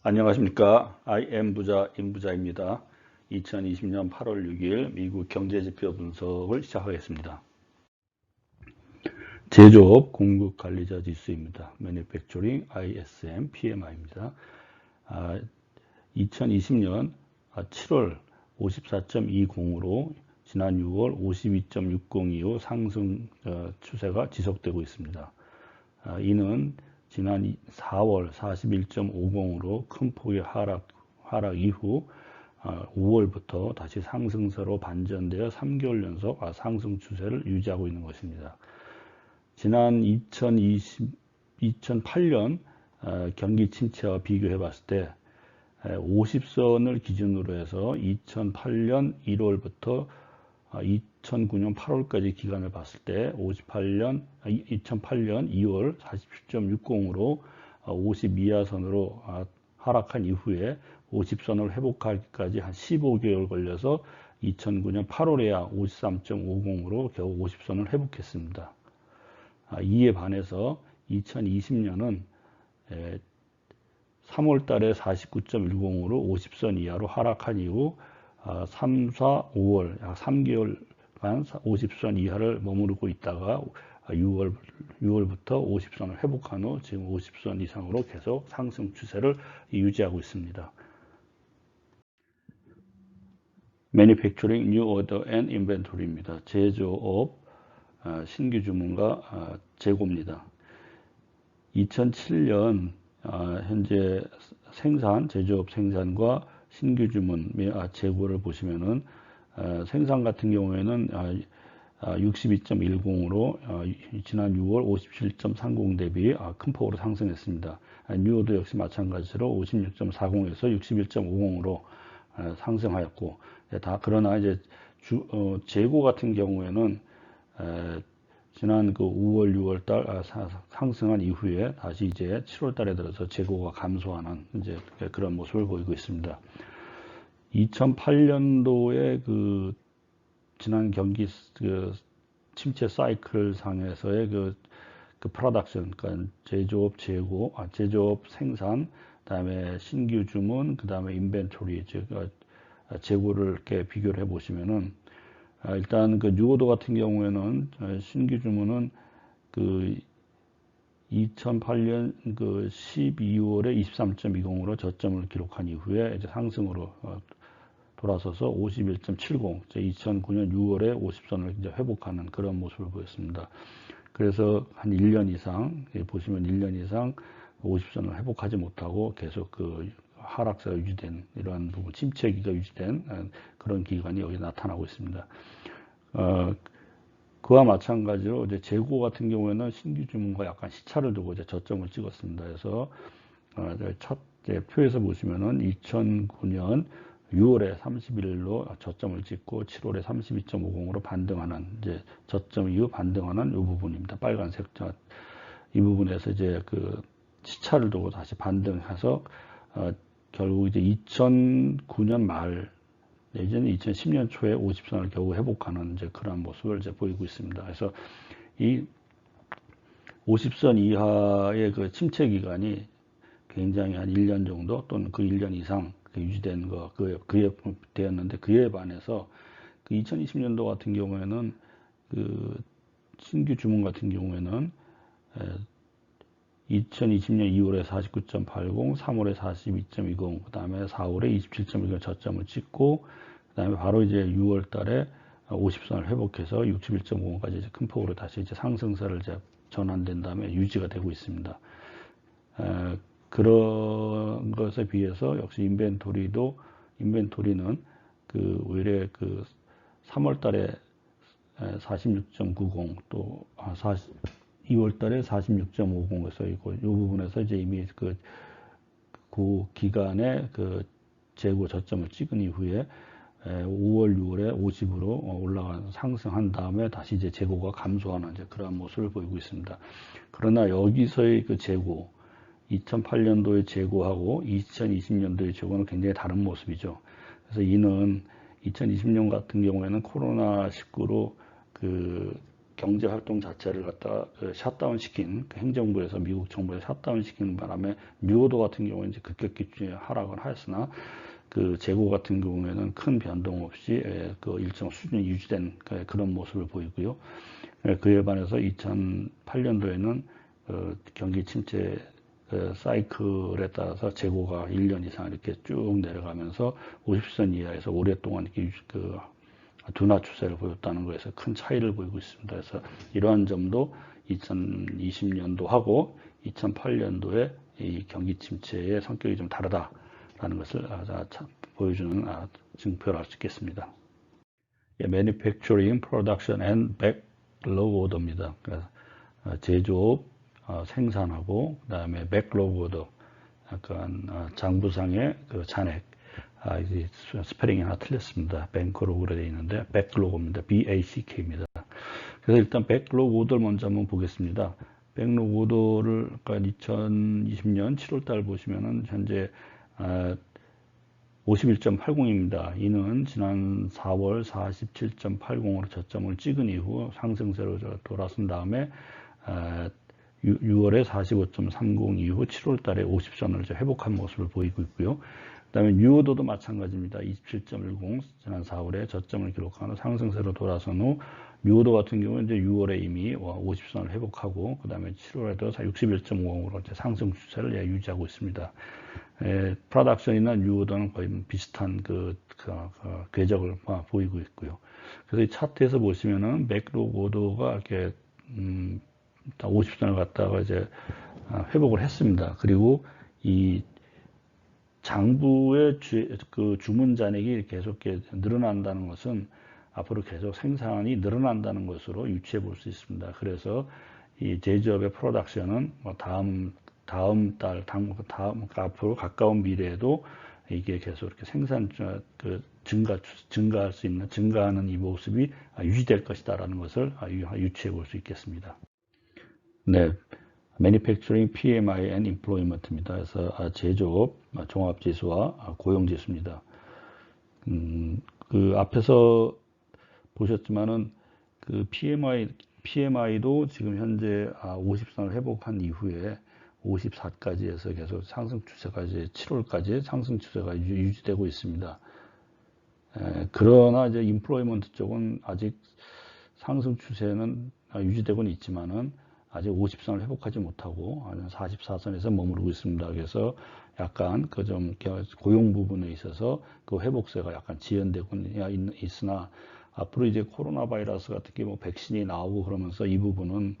안녕하십니까. IM 부자 임부자입니다. 2020년 8월 6일 미국 경제지표 분석을 시작하겠습니다. 제조업 공급관리자 지수입니다. Manufacturing ISM PMI입니다. 2020년 7월 54.20으로 지난 6월 52.60 이후 상승 추세가 지속되고 있습니다. 이는 지난 4월 41.50으로 큰 폭의 하락 이후 5월부터 다시 상승세로 반전되어 3개월 연속 상승 추세를 유지하고 있는 것입니다. 지난 2008년 경기 침체와 비교해 봤을 때 50선을 기준으로 해서 2008년 1월부터 2009년 8월까지 기간을 봤을 때 2008년 2월 47.60으로 50 이하선으로 하락한 이후에 50선을 회복하기까지 한 15개월 걸려서 2009년 8월에야 53.50으로 겨우 50선을 회복했습니다. 이에 반해서 2020년은 3월 달에 49.10으로 50선 이하로 하락한 이후 3, 4, 5월 약 3개월간 50선 이하를 머무르고 있다가 6월부터 50선을 회복한 후 지금 50선 이상으로 계속 상승 추세를 유지하고 있습니다. Manufacturing New Order and Inventory입니다. 제조업 신규 주문과 재고입니다. 2007년 현재 제조업 생산과 신규 주문, 재고를 보시면은 생산 같은 경우에는 62.10으로 지난 6월 57.30 대비 큰 폭으로 상승했습니다. 뉴오도 역시 마찬가지로 56.40에서 61.50으로 상승하였고, 그러나 이제 재고 같은 경우에는 지난 5월, 6월 달 상승한 이후에 다시 이제 7월 달에 들어서 재고가 감소하는 이제 그런 모습을 보이고 있습니다. 2008년도에 지난 경기 침체 사이클 상에서의 그 프로덕션, 그러니까 제조업 재고, 제조업 생산, 그다음에 신규 주문, 그다음에 인벤토리, 재고를 이렇게 비교를 해 보시면은 일단 뉴오더 같은 경우에는 신규 주문은 2008년 12월에 23.20으로 저점을 기록한 이후에 이제 상승으로 돌아서서 51.70, 2009년 6월에 50선을 이제 회복하는 그런 모습을 보였습니다. 그래서 한 1년 이상, 보시면 1년 이상 50선을 회복하지 못하고 계속 하락세가 유지된 이러한 부분, 침체기가 유지된 그런 기간이 여기 나타나고 있습니다. 그와 마찬가지로 이제 재고 같은 경우에는 신규 주문과 약간 시차를 두고 이제 저점을 찍었습니다. 그래서 첫 표에서 보시면은 2009년 6월에 31일로 저점을 찍고 7월에 32.50으로 반등하는 이제 저점 이후 반등하는 이 부분입니다. 빨간색 이 부분에서 이제 시차를 두고 다시 반등해서 결국 이제 2009년 말 내지는 2010년 초에 50선을 겨우 회복하는 이제 그러한 모습을 이제 보이고 있습니다. 그래서 이 50선 이하의 침체 기간이 굉장히 한 1년 정도 또는 1년 이상 유지된 그에 되었는데, 그에 반해서 2020년도 같은 경우에는 신규 주문 같은 경우에는 2020년 2월에 49.80, 3월에 42.20, 그 다음에 4월에 27.10 저점을 찍고, 그 다음에 바로 이제 6월 달에 50선을 회복해서 61.50까지 이제 큰 폭으로 다시 이제 상승세를 이제 전환된 다음에 유지가 되고 있습니다. 그런 것에 비해서 역시 인벤토리는 오히려 3월 달에 46.90, 또 2월 달에 46.50에서 이 부분에서 이제 이미 그 기간에 재고 저점을 찍은 이후에 5월, 6월에 50으로 올라간 상승한 다음에 다시 이제 재고가 감소하는 이제 그러한 모습을 보이고 있습니다. 그러나 여기서의 재고, 2008년도의 재고하고 2020년도의 재고는 굉장히 다른 모습이죠. 그래서 이는 2020년 같은 경우에는 코로나19로 경제 활동 자체를 갖다가 샷다운 시킨, 행정부에서 미국 정부에서 샷다운 시키는 바람에 뉴오더 같은 경우는 이제 급격히 하락을 하였으나 그 재고 같은 경우에는 큰 변동 없이 그 일정 수준이 유지된 그런 모습을 보이고요. 그에 반해서 2008년도에는 경기 침체 사이클에 따라서 재고가 1년 이상 이렇게 쭉 내려가면서 50선 이하에서 오랫동안 이렇게 둔화 추세를 보였다는 것에서 큰 차이를 보이고 있습니다. 그래서 이러한 점도 2020년도하고 2008년도에 이 경기 침체의 성격이 좀 다르다라는 것을 보여주는 증표를 할 수 있겠습니다. Manufacturing, Production and Backlog Order입니다. 그래서 제조업, 생산하고 그다음에 Backlog Order, 약간 장부상의 그 잔액. 이제 스페링이 하나 틀렸습니다. 뱅크로그로 되어 있는데 백로그입니다. BACK입니다. 그래서 일단 백로그 오더를 먼저 한번 보겠습니다. 백로그 오더를 2020년 7월달 보시면은 현재 51.80입니다. 이는 지난 4월 47.80으로 저점을 찍은 이후 상승세로 돌아선 다음에 6월에 45.30 이후 7월달에 50선을 회복한 모습을 보이고 있고요. 그 다음에 뉴오더도 마찬가지입니다. 27.10 지난 4월에 저점을 기록하는 상승세로 돌아선 후 뉴오더 같은 경우는 이제 6월에 이미 50선을 회복하고 그 다음에 7월에도 61.50으로 상승 추세를 유지하고 있습니다. 프로덕션이나 뉴오더는 거의 비슷한 그 궤적을 보이고 있고요. 그래서 이 차트에서 보시면은 맥로그 오더가 이렇게 50선을 갖다가 이제 회복을 했습니다. 그리고 이 장부의 그 주문 잔액이 계속 늘어난다는 것은 앞으로 계속 생산이 늘어난다는 것으로 유추해 볼 수 있습니다. 그래서 이 제조업의 프로덕션은 다음 앞으로 가까운 미래에도 이게 계속 이렇게 생산 증가할 수 있는 증가하는 이 모습이 유지될 것이다라는 것을 유추해 볼 수 있겠습니다. 네. Manufacturing PMI and Employment입니다. 그래서 제조업 종합지수와 고용지수입니다. 그 앞에서 보셨지만은 그 PMI도 지금 현재 50선을 회복한 이후에 54까지 해서 계속 상승 추세가 이제 7월까지 상승 추세가 유지되고 있습니다. 그러나 이제 인플로이먼트 쪽은 아직 상승 추세는 유지되고는 있지만은 아직 50선을 회복하지 못하고 44선에서 머무르고 있습니다. 그래서 약간 그 좀 고용 부분에 있어서 그 회복세가 약간 지연되고 있으나 앞으로 이제 코로나 바이러스 같은 게 뭐 백신이 나오고 그러면서 이 부분은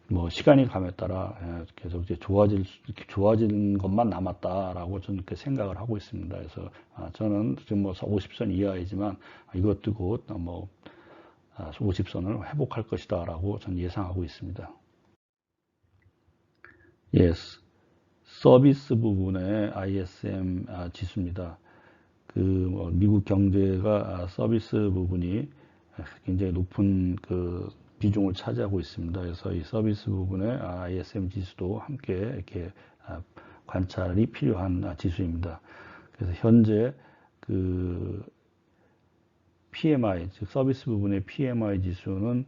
뭐 시간이 감에 따라 계속 이제 좋아지는 것만 남았다라고 저는 그렇게 생각을 하고 있습니다. 그래서 저는 지금 뭐 50선 이하이지만 이것도 곧 뭐 50선을 회복할 것이다 라고 저는 예상하고 있습니다. 서비스 부분의 ISM 지수입니다. 그 미국 경제가 서비스 부분이 굉장히 높은 그 비중을 차지하고 있습니다. 그래서 이 서비스 부분의 ISM 지수도 함께 이렇게 관찰이 필요한 지수입니다. 그래서 현재 그 PMI, 즉 서비스 부분의 PMI 지수는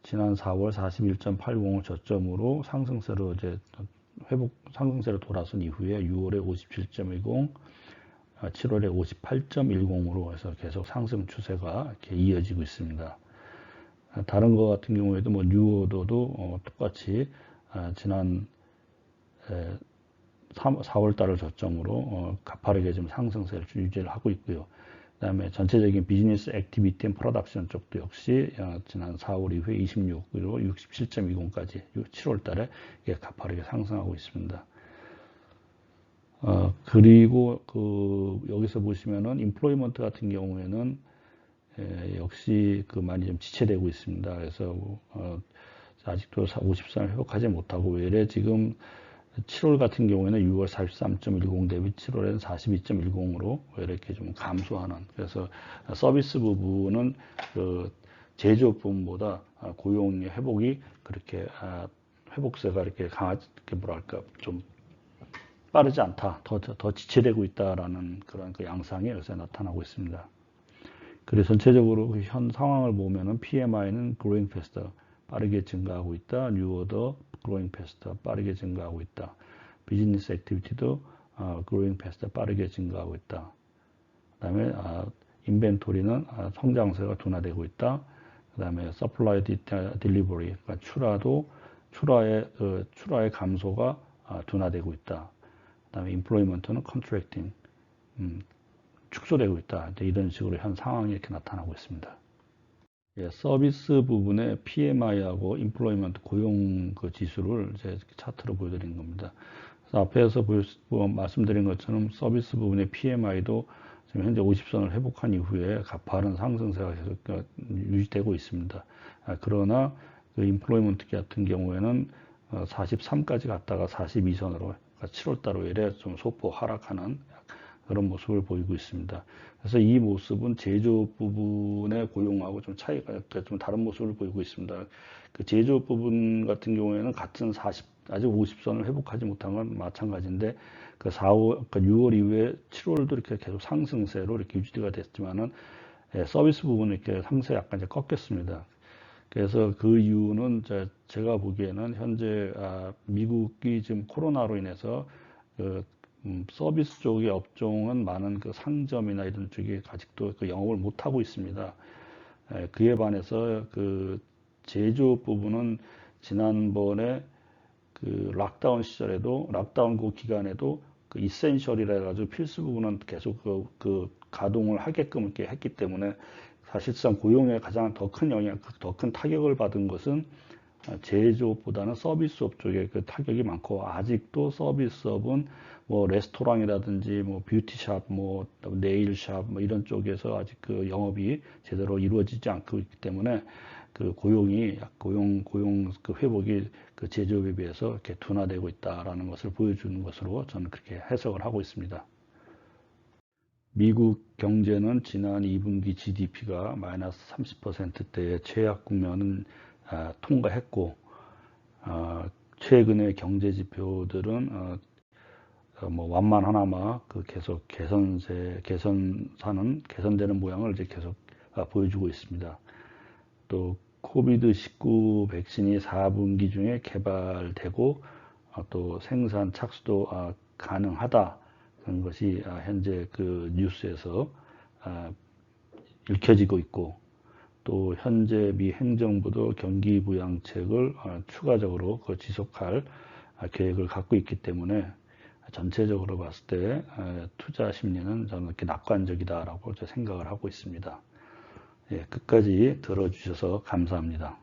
지난 4월 41.80을 저점으로 상승세로 상승세로 돌아선 이후에 6월에 57.10, 7월에 58.10으로 해서 계속 상승 추세가 이렇게 이어지고 있습니다. 다른 것 같은 경우에도 뭐 뉴오더도 똑같이 지난 4월 달을 저점으로 가파르게 좀 상승세를 유지를 하고 있고요. 그 다음에 전체적인 비즈니스 액티비티 앤 프로덕션 쪽도 역시 지난 4월 이후에 26으로 67.20까지 7월 달에 가파르게 상승하고 있습니다. 그리고 여기서 보시면은 인플로이먼트 같은 경우에는 역시 많이 좀 지체되고 있습니다. 그래서 아직도 50선을 회복하지 못하고 외래 지금 7월 같은 경우에는 6월 43.10 대비 7월에는 42.10으로 이렇게 좀 감소하는, 그래서 서비스 부분은 제조업 부분보다 고용 회복이 그렇게 회복세가 이렇게 뭐랄까 좀 빠르지 않다, 더 지체되고 있다라는 그런 양상이 요새 나타나고 있습니다. 그래서 전체적으로 그 현 상황을 보면은 PMI는 growing faster, 빠르게 증가하고 있다. New order growing faster, 빠르게 증가하고 있다. 비즈니스 액티비티도 growing faster, 빠르게 증가하고 있다. 그다음에 인벤토리는 성장세가 둔화되고 있다. 그다음에 supply delivery, 그러니까 출하의 감소가 둔화되고 있다. 그다음에 employment는 contracting, 축소되고 있다. 이런 식으로 현 상황이 이렇게 나타나고 있습니다. 예, 서비스 부분의 PMI하고 employment 고용 그 지수를 이제 차트로 보여드린 겁니다. 그래서 앞에서 말씀드린 것처럼 서비스 부분의 PMI도 지금 현재 50선을 회복한 이후에 가파른 상승세가 계속 유지되고 있습니다. 그러나 그 employment 같은 경우에는 43까지 갔다가 42선으로 그러니까 7월달 이래 좀 소폭 하락하는 그런 모습을 보이고 있습니다. 그래서 이 모습은 제조업 부분의 고용하고 좀 차이가 좀 다른 모습을 보이고 있습니다. 그 제조업 부분 같은 경우에는 같은 아직 50선을 회복하지 못한 건 마찬가지인데 그 6월 이후에 7월도 이렇게 계속 상승세로 이렇게 유지가 됐지만은 서비스 부분은 이렇게 상세 약간 이제 꺾였습니다. 그래서 그 이유는 제가 보기에는 현재 미국이 지금 코로나로 인해서 그 서비스 쪽의 업종은 많은 그 상점이나 이런 쪽이 아직도 그 영업을 못 하고 있습니다. 그에 반해서 그 제조업 부분은 지난번에 그 락다운 시절에도 락다운 그 기간에도 그 이센셜이라 해가지고 필수 부분은 계속 그 가동을 하게끔 이렇게 했기 때문에 사실상 고용에 가장 더 큰 영향, 더 큰 타격을 받은 것은 제조업보다는 서비스업 쪽에 그 타격이 많고 아직도 서비스업은 뭐 레스토랑이라든지 뭐 뷰티샵, 뭐 네일샵 뭐 이런 쪽에서 아직 그 영업이 제대로 이루어지지 않고 있기 때문에 그 고용 그 회복이 그 제조업에 비해서 이렇게 둔화되고 있다라는 것을 보여주는 것으로 저는 그렇게 해석을 하고 있습니다. 미국 경제는 지난 2분기 GDP가 마이너스 30%대의 최악 국면은 통과했고 최근의 경제 지표들은 뭐 완만하나마 그 계속 개선되는 모양을 이제 계속 보여주고 있습니다. 또 코비드-19 백신이 4분기 중에 개발되고 또 생산 착수도 가능하다 그런 것이 현재 그 뉴스에서 읽혀지고 있고 또 현재 미 행정부도 경기 부양책을 추가적으로 지속할 계획을 갖고 있기 때문에 전체적으로 봤을 때 투자 심리는 저는 이렇게 낙관적이다라고 생각을 하고 있습니다. 예, 끝까지 들어주셔서 감사합니다.